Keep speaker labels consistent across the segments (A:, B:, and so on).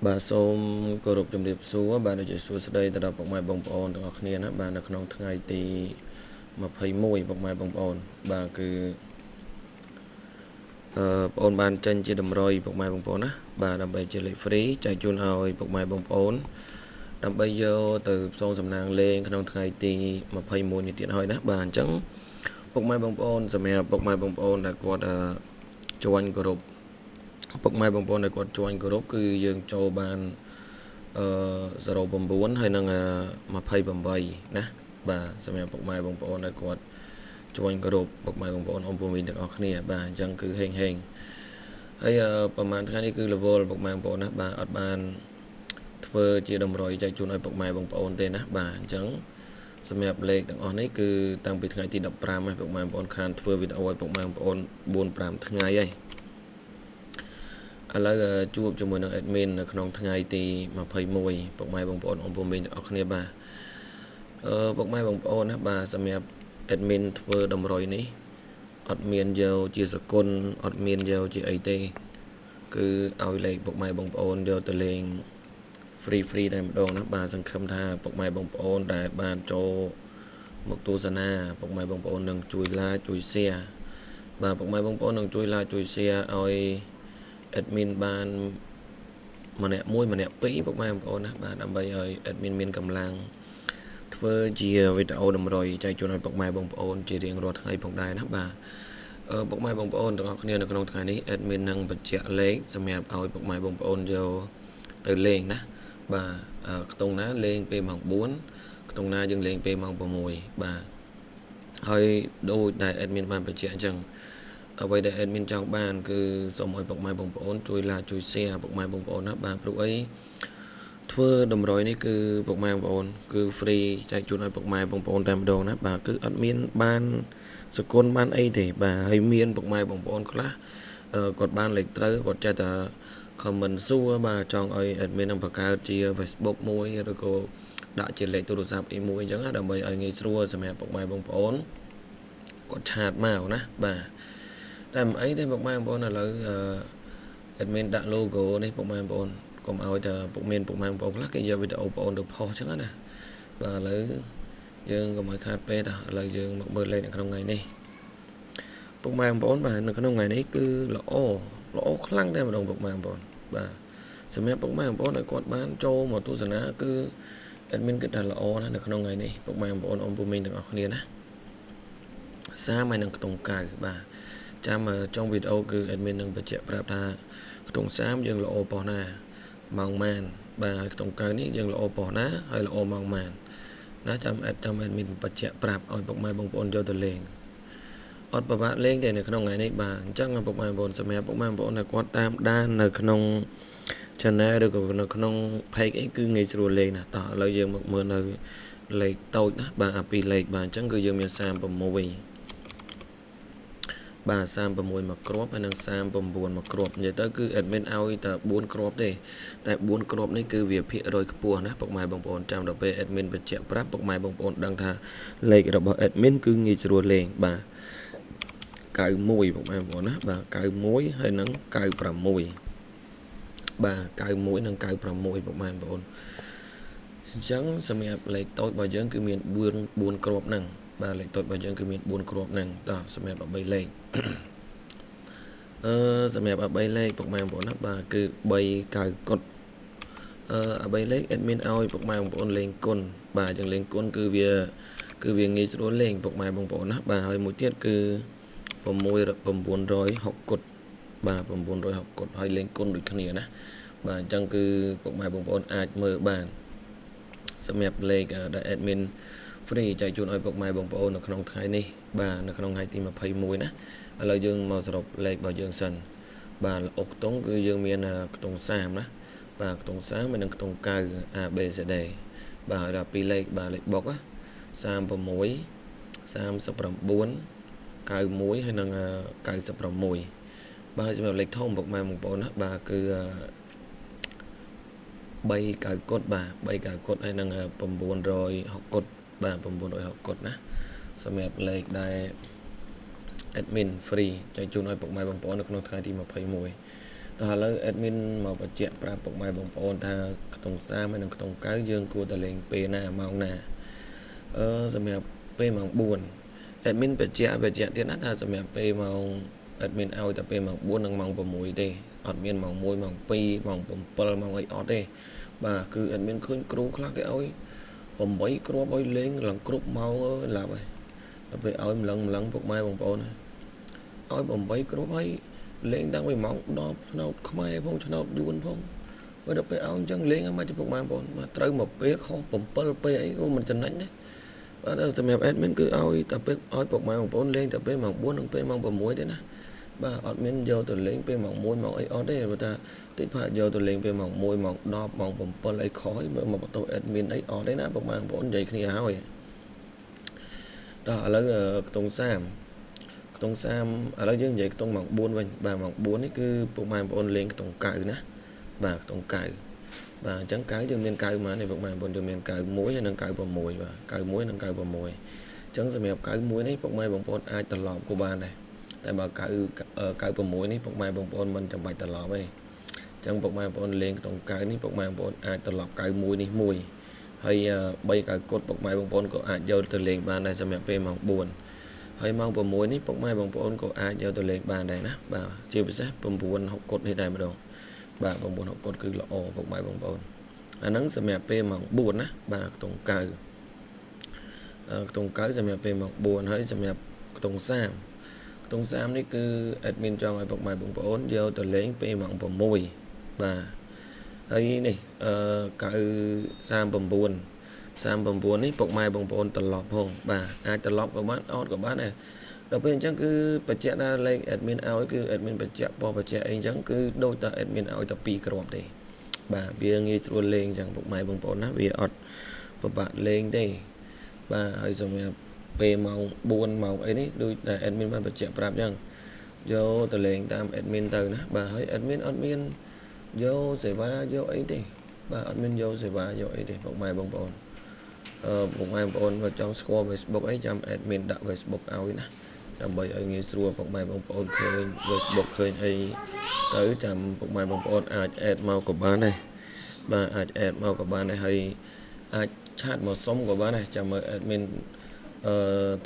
A: bà xôm cơ rụp trong điệp xúa bà đã chạy xúa sau đây ta đọc bọc mai bông ôn từng học niên á bà nó không ngày thì mà phải mùi bọc mai bông ôn bà cứ ôn bàn chân chỉ đầm rồi bọc mai bông ôn á bà đầm bay chơi lệ free chạy chun ao bọc mai bông ôn đầm bây giờ từ sông sầm nang lên không ngày thì mà phải mùi như tiện hỏi đó bà trắng bọc mai bông ôn rồi mẹ bọc mai bông ôn là quạt cho anh cơ rụp bọc mai bông ôn là quạt cho anh cơ rụp cứ dương cho bàn0.9 ហើយនឹង28ណាបាទសម្រាប់ពុកម៉ែបងប្អូនដែលគាត់ជួយគ្រប់ពុកម៉ែបងប្អូនអ៊ំពូមីនទាំងអស់គ្នាបាទអញ្ចឹងគឺហេងហេងហើយប្រហែលថ្ងៃនេះគឺ level ពុកម៉ែបងប្អូនណាបាទអត់បានធ្វើជាតម្រុយចែកជូនឲ្យពុកម៉ែបងប្អូនទេណាបាទអញ្ចឹងសម្រាប់លេខទាំងអស់នេះគឺតាំងពីថ្ងៃទី15ហើយពុកម៉ែបងប្អូនខានធ្វើវីដេអូឲ្យពុកម៉ែបងប្អូន 4-5 ថ្ងៃហើយឥឡូវជួបជាមួយនឹង admin នៅក្នុងថ្ងៃទី21ពុកម៉ែបងប្អូនអ៊ំពូមីងទាំងអស់គ្នាបាទពុកម៉ែបងប្អូនណាបាទសម្រាប់ admin ធ្វើតម្រុយនេះអត់មានយកជាសគុណអត់មានយកជាអីទេគឺឲ្យលេខពុកម៉ែបងប្អូនយកទៅលេង free តែម្ដងណាបាទសង្ឃឹមថាពុកម៉ែបងប្អូនដែលបានចូលមកទស្សនាពុកម៉ែបងប្អូននឹងជួយ like ជួយ share បាទពុកម៉ែបងប្អូននឹងជួយ like ជួយ share ឲ្យ admin បានម្នាក់មួយម្នាក់ពីរពុកម៉ែបងប្អូនណាបាទដើម្បីឲ្យ admin មានកម្លាំងធ្វើជាវីដេអូតម្រុយចែកជូនឲ្យពុកម៉ែបងប្អូនជារៀងរាល់ថ្ងៃផងដែរណាបាទពុកម៉ែបងប្អូនទាំងអស់គ្នានៅក្នុងថ្ងៃនេះ admin នឹងបញ្ជាក់លេខសម្រាប់ឲ្យពុកម៉ែបងប្អូនយកទៅលេងណាបាទខ្ទង់ណាលេងពេលម៉ោង4ខ្ទង់ណាយើងលេងពេលម៉ោង6បាទហើយដូចដែល admin បានបញ្ជាក់អញ្ចឹងអ្វីដែល admin ចង់បានគឺសូមឲ្យពុកម៉ែបងប្អូនជួយ like ជួយ share ពុកម៉ែបងប្អូនណាបាទព្រោះអីធ្វើតម្រុយនេះគឺពុកម៉ែបងប្អូនគឺ free ចែកជូនឲ្យពុកម៉ែបងប្អូនតែម្ដងណាបាទគឺអត់មានបានសគុណបានអីទេបាទហើយមានពុកម៉ែបងប្អូនខ្លះគាត់បានលេខត្រូវគាត់ចេះតែ comment សួរបាទចង់ឲ្យ admin នឹងបង្កើតជា Facebook មួយឬក៏ដាក់ជាលេខទូរស័ព្ទអីមួយអញ្ចឹងណាដើម្បីឲ្យងាយស្រួលសម្រាប់ពុកម៉ែបងប្អូនគាត់ឆាតមកណាបាទតែមិនអីទេពុកម៉ែបងប្អូនឥឡូវadmin ដាក់ logo នេះពុកម៉ែបងប្អូនកុំឲ្យតែពុកមានពុកម៉ែបងប្អូនខ្លះគេយកវីដេអូបងប្អូនទៅផុសអញ្ចឹងណាបាទឥឡូវយើងកុំឲ្យខាតពេកឥឡូវយើងមកមើលលេខនៅក្នុងថ្ងៃនេះពុកម៉ែបងប្អូនបាទនៅក្នុងថ្ងៃនេះគឺល្អខ្លាំងតែម្ដងពុកម៉ែបងប្អូនបាទសម្រាប់ពុកម៉ែបងប្អូនឲ្យគាត់បានចូលមកទស្សនាគឺ admin គិតថាល្អណាស់នៅក្នុងថ្ងៃនេះពុកម៉ែបងប្អូនអ៊ំពូមីងទាំងអស់គ្នាណា30ហើយនឹងខ្ទង់9បាទចាំចុងវីដេអូគឺ admin នឹងបញ្ជាក់ប្រាប់ថាខ្ទង់30យើងល្អប៉ុណ្ណាម៉ោងម៉ានបាទហើយខ្ទង់9នេះយើងល្អប៉ុណ្ណាហើយល្អម៉ោងម៉ានណាចាំ admin បញ្ជាក់ប្រាប់ឲ្យពុកម៉ែបងប្អូនយកទៅលេងអត់ប្រវត្តិលេងទេនៅក្នុងថ្ងៃនេះបាទអញ្ចឹងពុកម៉ែបងប្អូនសម្រាប់ពុកម៉ែបងប្អូនដែលគាត់តាមដាននៅក្នុង channel ឬក៏នៅក្នុង page អីគឺងាយស្រួលលេងណាតោះឥឡូវយើងមកមើលនៅលេខតូចណាបាទអាពីរលេខបាទអញ្ចឹងគឺយើងមាន36បាទ36មកគ្រាប់ហើយនិង39មកគ្រាប់និយាយទៅគឺ admin ឲ្យតែ4គ្រាប់ទេតែ4គ្រាប់នេះគឺវាភាគរយខ្ពស់ណាពុកម៉ែបងប្អូនចាំដល់ពេល admin បញ្ជាក់ប្រាប់ពុកម៉ែបងប្អូនដឹងថាលេខរបស់ admin គឺងាយស្រួលលេងបាទ91ពុកម៉ែបងប្អូនណាបាទ91ហើយនិង96បាទ91និង96ពុកម៉ែបងប្អូនអញ្ចឹងសម្រាប់លេខតូចរបស់យើងគឺមាន4គ្រាប់ហ្នឹងបាទលេខតូចរបស់យើងគឺមាន4គ្រាប់ហ្នឹងតោះសម្រាប់13លេខសម្រាប់13លេខពុកម៉ែបងប្អូនណាបាទគឺ3 9គុត13លេខ admin ឲ្យពុកម៉ែបងប្អូនលេងគុណបាទចឹងលេងគុណគឺវាងាយស្រួលលេងពុកម៉ែបងប្អូនណាបាទហើយមួយទៀតគឺ960គុតបាទ960គុតហើយលេងគុណដូចគ្នាណាបាទអញ្ចឹងគឺពុកម៉ែបងប្អូនអាចមើលបានសម្រាប់លេខដែល admin free ចែកជូនឲ្យពុកម៉ែបងប្អូននៅក្នុងថ្ងៃនេះបាទនៅក្នុងថ្ងៃទី21ណាឥឡូវយើងមកសរុបលេខរបស់យើងសិនបាទអុកខ្ទង់គឺយើងមានខ្ទង់30ណាបាទខ្ទង់30ហើយនិងខ្ទង់9 A B C D បាទហើយដល់2លេខបាទលេខបុក36 39 91ហើយនិង96បាទសម្រាប់លេខធំពុកម៉ែបងប្អូនណាបាទគឺ3 9គុតបាទ3 9គុតហើយនិង960គុតបាទ960គុតណាសម្រាប់លេខដែល admin free ចែកជូនឲ្យពុកម៉ែបងប្អូននៅក្នុងថ្ងៃទី21ត ដល់ឥឡូវ admin មកបញ្ជាក់ប្រាប់ពុកម៉ែបងប្អូនថាខ្ទង់30ហើយនិងខ្ទង់9យើងគួរតែលេងពេលណាម៉ោងណាសម្រាប់ពេលម៉ោង4 admin បញ្ជាក់ទៀតណាថាសម្រាប់ពេលម៉ោង admin ឲ្យតែពេលម៉ោង4និងម៉ោង6ទេអត់មានម៉ោង1ម៉ោង2ម៉ោង7ម៉ោងអីអត់ទេបាទគឺ admin ឃើញគ្រូខ្លះគេឲ្យ8គ្រាប់ឲ្យលេងឡើងគ្រប់ម៉ោងឡាប់ហើយដល់ពេលឲ្យម្លឹងពុកម៉ែបងប្អូនឲ្យ8គ្រាប់ហើយលេងតាំងពីម៉ោង10ឆ្នោតខ្មែរផងឆ្នោតយួនផងបើដល់ពេលឲ្យអញ្ចឹងលេងឲ្យមកពុកម៉ែបងប្អូនបាទត្រូវមកពេលខុស7ពេលអីក៏មិនចំណេញដែរបាទសម្រាប់ admin គឺឲ្យតែពេលឲ្យពុកម៉ែបងប្អូនលេងតែពេលម៉ោង4និងពេលម៉ោង6ទេណាបាទអត់មានយកទៅលេងពេលម៉ោង1ម៉ោងអីអត់ទេព្រោះថាតិចផាយកទៅលេងពេលម៉ោង1ម៉ោង10ម៉ោង7អីខុសហើយមកបន្ទោស admin អីអត់ទេណាពុកម៉ែបងប្អូននិយាយគ្នាហើយដល់ឥឡូវខ្ទង់30ខ្ទង់30ឥឡូវយើងនិយាយខ្ទង់ម៉ោង4វិញបាទម៉ោង4នេះគឺពុកម៉ែបងប្អូនលេងខ្ទង់9ណាបាទខ្ទង់9បាទអញ្ចឹង9យើងមាន9មកនេះពុកម៉ែបងប្អូនយើងមាន91ហើយនិង96បាទ91និង96អញ្ចឹងសម្រាប់91នេះពុកម៉ែបងប្អូនអាចត្រឡប់ក៏បានដែរតែបើ96នេះពុកម៉ែបងប្អូនមិនចាំបាច់ត្រឡប់ទេអញ្ចឹងពុកម៉ែបងប្អូនលេងខ្ទង់9នេះពុកម៉ែបងប្អូនអាចត្រឡប់91នេះមួយហើយ3កៅពុកម៉ែបងប្អូនក៏អាចយកទៅលេងបានដែរសម្រាប់ពេលម៉ោង4ហើយម៉ោង6នេះពុកម៉ែបងប្អូនក៏អាចយកទៅលេងបានដែរណាបាទជាពិសេស9 6កុដនេះតែម្ដងបាទ9 6កុដគឺល្អពុកម៉ែបងប្អូនអាហ្នឹងសម្រាប់ពេលម៉ោង4ណាបាទខ្ទង់9ខ្ទង់9សម្រាប់ពេលម៉ោង4ហើយសម្រាប់ខ្ទង់30ខ្ទង់30នេះគឺ admin ចង់ឲ្យពុកម៉ែបងប្អូនយកទៅលេងពេលម៉ោង6បាទហើយនេះ39នេះពុកម៉ែបងប្អូនត្រឡប់ផងបាទអាចត្រឡប់ក៏បានអត់ក៏បានដែរដល់ពេលអញ្ចឹងគឺបញ្ជាក់ថាលេខ admin ឲ្យគឺ admin បញ្ជាក់បោះបញ្ជាក់អីអញ្ចឹងគឺដូចតែ admin ឲ្យតែ2គ្រាប់ទេបាទវាងាយស្រួលលេងអញ្ចឹងពុកម៉ែបងប្អូនណាវាអត់ពិបាកលេងទេបាទហើយសម្រាប់ពេលម៉ោង4ម៉ោងអីនេះដូចតែ admin បានបញ្ជាក់ប្រាប់អញ្ចឹងយកទៅលេងតាម admin ទៅណាបាទហើយ admin អត់មានយកសេវាយកអីទេបាទអត់មានយកសេវាយកអីទេពុកម៉ែបងប្អូនពុកម៉ែបងប្អូនបើចង់ស្គាល់ Facebook អីចាំ admin ដាក់ Facebook ឲ្យណាដើម្បីឲ្យងាយស្រួលពុកម៉ែបងប្អូនឃើញ Facebook ឃើញអីទៅចាំពុកម៉ែបងប្អូនអាច add មកក៏បានដែរបាទអាច add មកក៏បានដែរហើយអាចឆាតមកសុំក៏បានដែរចាំមើល admin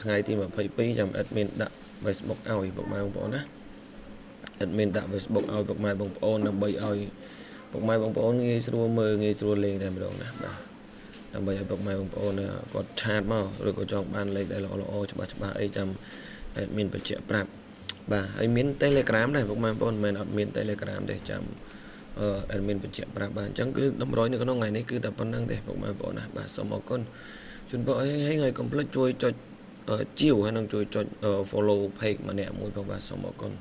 A: ថ្ងៃទី22ចាំ admin ដាក់ Facebook ឲ្យពុកម៉ែបងប្អូនណា admin ដាក់ Facebook ឲ្យពុកម៉ែបងប្អូនដើម្បីឲ្យពុកម៉ែបងប្អូនងាយស្រួលមើលងាយស្រួលលេងតែម្ដងណាបាទដើម្បីឲ្យពុកម៉ែបងប្អូនគាត់ឆាតមកឬក៏ចង់បានលេខដែលល្អៗច្បាស់អីចាំ admin បញ្ជាក់ប្រាប់បាទហើយមាន Telegram ដែរពុកម៉ែបងប្អូនមិនមែនអត់មាន Telegram ទេចាំadmin បញ្ជាក់ប្រាប់បាទអញ្ចឹងគឺតម្រុយនៅក្នុងថ្ងៃនេះគឺតែប៉ុណ្្នឹងទេពុកម៉ែបងប្អូនណាបាទសូមអរគុណជូនពរឲ្យហើយកុំភ្លេចជួយចុចជាវហើយនឹងជួយចុច follow page ម្នាក់មួយផងបាទសូមអរគុណ